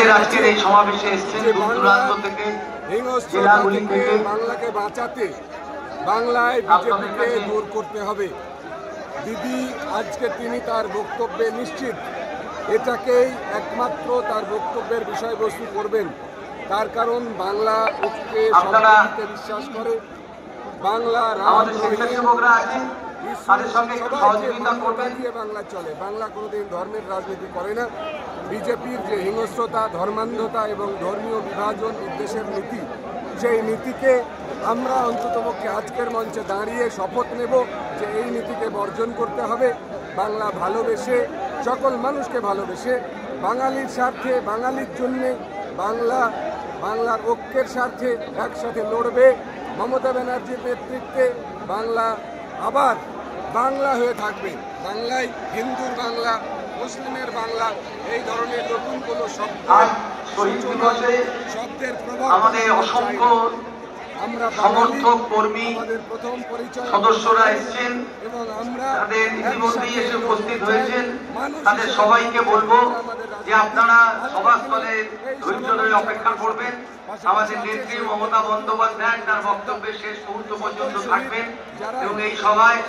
আমাদের আজকের এই সমাবেশে এসেছেন দূর দূরান্ত থেকে, জেলাগুলি থেকে। বাংলাকে বাঁচাতে বাংলায় বিজেপিকে দূর করতে হবে। দিদি আজকে তিনি তার বক্তব্যে নিশ্চিত এটাকেই একমাত্র তার বক্তব্যের বিষয়বস্তু করবেন। তার কারণ বাংলা ঐক্যে সম্প্রীতিতে বিশ্বাস করে, বাংলা বাংলা চলে, বাংলা কোনোদিন ধর্মের রাজনীতি করে না। বিজেপির যে হিংস্রতা, ধর্মান্ধতা এবং ধর্মীয় বিভাজন বিদ্বেষের নীতি, সেই নীতিকে আমরা অন্ততপক্ষে আজকের মঞ্চে দাঁড়িয়ে শপথ নেব যে এই নীতিকে বর্জন করতে হবে। বাংলা ভালোবেসে, সকল মানুষকে ভালোবেসে, বাঙালির স্বার্থে, বাঙালির জন্যে, বাংলার ঐক্যের স্বার্থে একসাথে লড়বে। মমতা ব্যানার্জির নেতৃত্বে বাংলা আবার বাংলা হয়ে থাকবে। বাংলায় হিন্দুর বাংলা, মুসলিমের বাংলা, এই ধরনের নতুন কোনো শব্দের প্রভাব আমাদের অসংখ্য সমর্থক কর্মী সদস্যরা এসেছেন এবং তাদের ইতিমধ্যেই এসে উপস্থিত হয়েছেন। তাদের সবাইকে বলবো যে আপনারা সভাস্থলে ধৈর্য ধরে অপেক্ষা করবেন। আমাদের নেত্রী মমতা বন্দ্যোপাধ্যায় তার বক্তব্যের শেষ মুহূর্ত পর্যন্ত থাকবেন এবং এই সভায়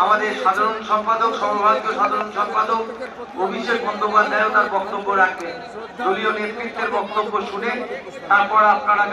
আমাদের সাধারণ সম্পাদক, সর্বভারতীয় সাধারণ সম্পাদক অভিষেক বন্দ্যোপাধ্যায়ও তার বক্তব্য রাখবেন। দলীয় নেতৃত্বের বক্তব্য শুনে তারপর আপনারা